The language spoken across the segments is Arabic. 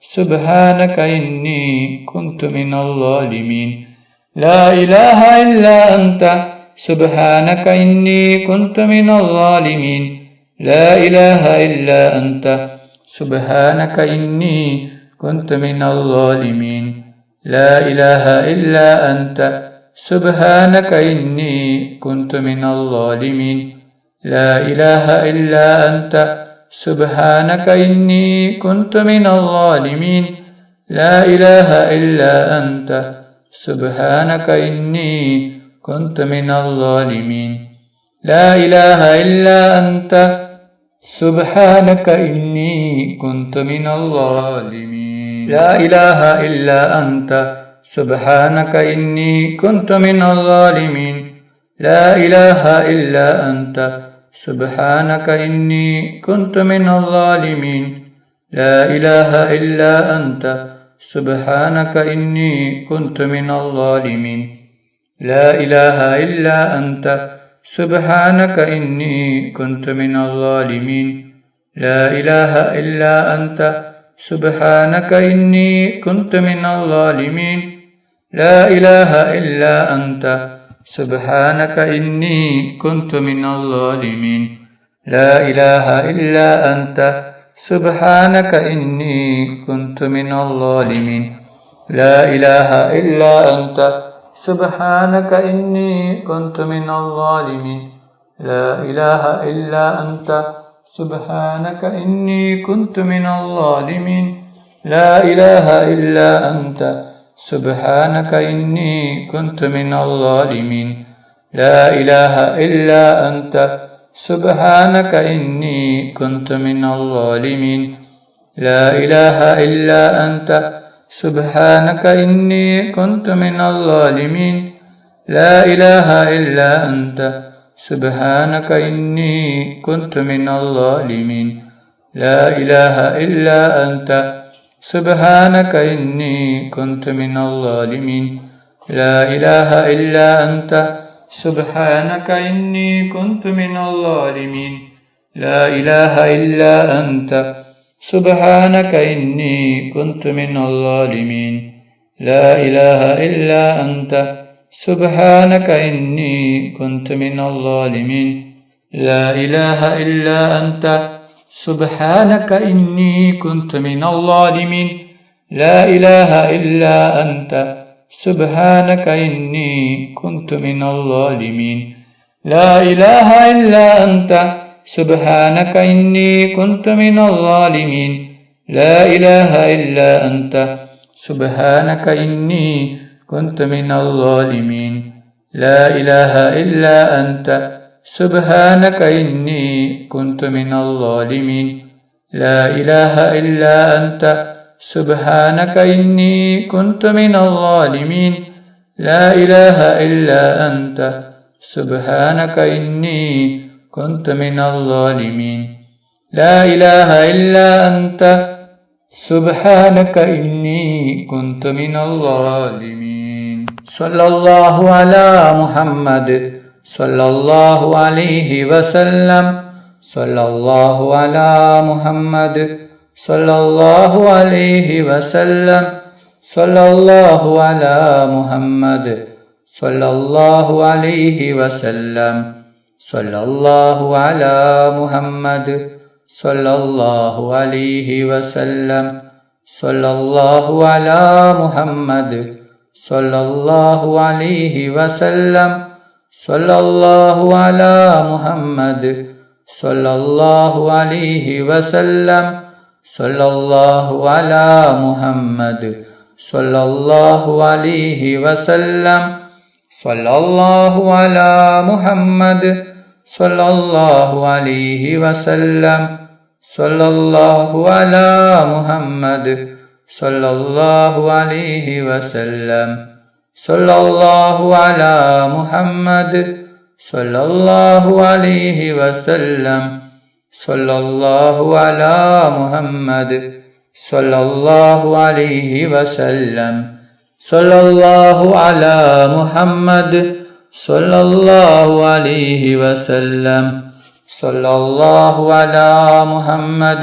سبحانك إني كنت من الظالمين لا إله إلا أنت سبحانك إني كنت من الظالمين لا إله إلا أنت سبحانك إني كنت من الظالمين لا إله إلا أنت سبحانك إني كنت من الظالمين لا إله إلا أنت سبحانك إني كنت من الظالمين لا إله إلا أنت سبحانك إني كنت من الظالمين لا إله إلا أنت سبحانك إني كنت من الظالمين لا إله إلا أنت سبحانك إني كنت من الظالمين لا إله إلا أنت سبحانك إني كنت من الظالمين لا إله إلا أنت سبحانك إني كنت من الظالمين لا إله إلا أنت سبحانك إني كنت من الظالمين لا إله إلا أنت سبحانك إني كنت من الظالمين لا إله إلا أنت سبحانك إني كنت من الظالمين لا إله إلا أنت سبحانك إني كنت من الظالمين لا إله إلا أنت سبحانك إني كنت من الظالمين لا إله إلا أنت سبحانك إني كنت من الظالمين لا إله إلا أنت سبحانك إني كنت من الظالمين لا إله إلا أنت سبحانك إني كنت من الظالمين لا إله إلا أنت سبحانك إني كنت من الظالمين لا إله إلا أنت سبحانك إني كنت من الظالمين لا إله إلا أنت سبحانك إني كنت من الظالمين لا إله إلا أنت سبحانك إني كنت من الظالمين لا إله إلا أنت سبحانك إني كنت من الظالمين لا إله إلا أنت سبحانك إني كنت من الظالمين لا إله إلا أنت سبحانك إني كنت من الظالمين لا إله إلا أنت سبحانك إني كنت من الظالمين لا إله إلا أنت سبحانك إني كنت من الظالمين لا إله إلا أنت سبحانك إني كنت من الظالمين لا إله إلا أنت سبحانك إني كنت من الظالمين لا إله إلا أنت سبحانك إني كنت من الظالمين لا إله إلا أنت سبحانك إني كنت من الظالمين لا إله إلا أنت سبحانك إني كنت من الظالمين صلى الله على محمد صلى الله عليه وسلم صلى الله على محمد صلى الله عليه وسلم صلى الله على محمد صلى الله عليه وسلم صلى الله على محمد صلى الله عليه وسلم صلى الله على محمد صلى الله عليه وسلم صلى الله على محمد صلى الله عليه وسلم صلى الله على محمد صلى الله عليه وسلم صلى الله على محمد صلى الله عليه وسلم صلى الله على محمد صلى الله عليه وسلم صلى الله على محمد صلى الله عليه وسلم صلى الله على محمد صلى الله عليه وسلم صلى الله على محمد صلى الله عليه وسلم صلى الله على محمد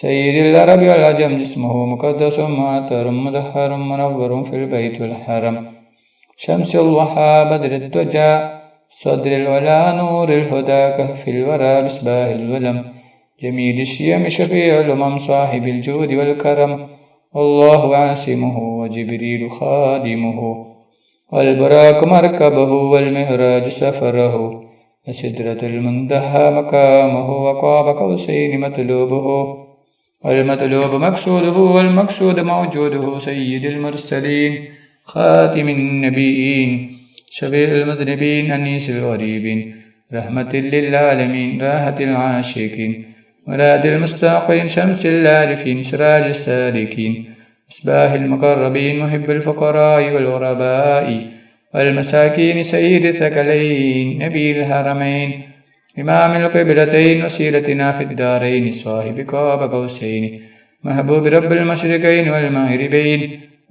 سيد العرب والعجم جسمه مقدس معطر مدهر منور في البيت والحرم شمس الضحى بدر الدجى صدر الولا نور الهدى كهف الورى مصباح الولم جميل الشيم شفيع الأمم صاحب الجود والكرم الله عاصمه وجبريل خادمه والبراق مركبه والمهراج سفره وسدرة المنتهى مقامه وقاب قوسين مطلوبه والمطلوب مقصوده والمقصود موجوده سيد المرسلين خاتم النبيين شفيع المذنبين أنيس الغريبين رحمة للعالمين راحة العاشقين مراد المستاقين شمس العارفين سراج السالكين مصباح المقربين محب الفقراء والغرباء والمساكين سيد الثقلين نبي الحرمين إمام القبلتين وسيلتنا في الدارين صاحب قاب قوسين محبوب رب المشرقين والمغربين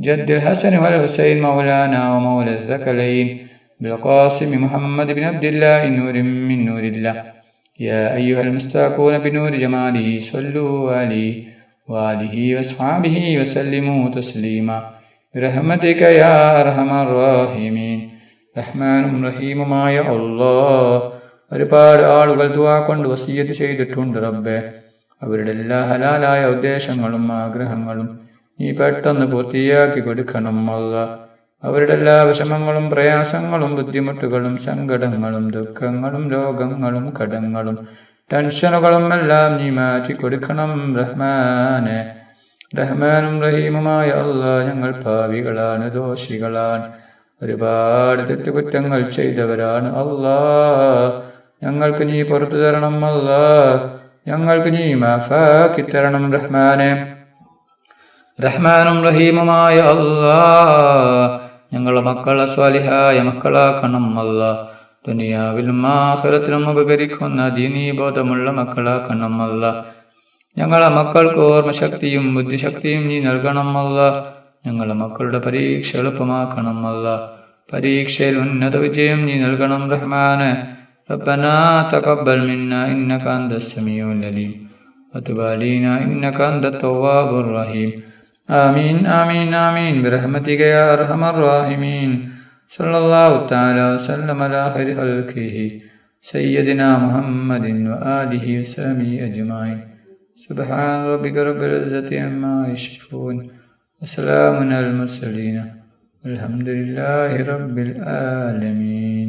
جد الحسن والحسين مولانا ومولى الثقلين بالقاسم محمد بن عبد الله نور من نور الله يا أيها المستاقون بنور جماله صلوا عليه وآله وأصحابه وسلموا تسليما برحمتك يا أرحم الراحمين റഹ്മാനും റഹീമുമായ അല്ലാഹ്. ഒരുപാട് ആളുകൾ ദുആ കൊണ്ട് വസിയ്യത്ത് ചെയ്തിട്ടുണ്ട് റബ്ബേ. അവരുടെ എല്ലാ ഹലാലായ ഉദ്ദേശങ്ങളും ആഗ്രഹങ്ങളും നീ പെട്ടെന്ന് പൂർത്തിയാക്കി കൊടുക്കണം അല്ലാഹ്. അവരുടെ എല്ലാ വിഷമങ്ങളും പ്രയാസങ്ങളും ബുദ്ധിമുട്ടുകളും സങ്കടങ്ങളും ദുഃഖങ്ങളും രോഗങ്ങളും കടങ്ങളും ടെൻഷനുകളും എല്ലാം നീ മാറ്റി കൊടുക്കണം റഹ്മാനെ. റഹ്മാനും റഹീമുമായ അല്ലാഹ്, ഞങ്ങൾ പാവികളാണ്, ദോഷികളാണ്, ഒരുപാട് തെറ്റുകുറ്റങ്ങൾ ചെയ്തവരാണ് അല്ലാഹ്. ഞങ്ങൾക്ക് നീ പുറത്തു തരണം അല്ലാഹ്. ഞങ്ങൾക്ക് നീ മാഫാക്കി തരണം റഹ്മാനെ. റഹ്മാനും റഹീമുമായ അല്ലാഹ്, ഞങ്ങളുടെ മക്കളെ സ്വാലിഹായ മക്കളാക്കണം അല്ലാഹ്. ദുനിയാവിലും ആഖിറത്തിലും ഉപകരിക്കുന്ന ദീനീ ബോധമുള്ള മക്കളാക്കണം അല്ലാഹ്. ഞങ്ങളെ മക്കൾക്ക് ഓർമ്മശക്തിയും ബുദ്ധിശക്തിയും നീ നൽകണം അല്ലാഹ്. ഞങ്ങളുടെ മക്കളുടെ പരീക്ഷ എളുപ്പമാക്കണം അല്ലാഹ്. പരീക്ഷയിൽ ഉന്നത വിജയം നീ നൽകണം റഹ്മാനെ. ربنا تقبل منا إنك أنت السميع العليم وتب علينا إنك أنت التواب الرحيم آمين آمين آمين برحمتك يا أرحم الراحمين صلى الله تعالى وسلم على خير خلقه سيدنا محمد وآله وصحبه أجمعين سبحان ربك رب العزة عما يصفون وسلام على المرسلين والحمد لله رب العالمين.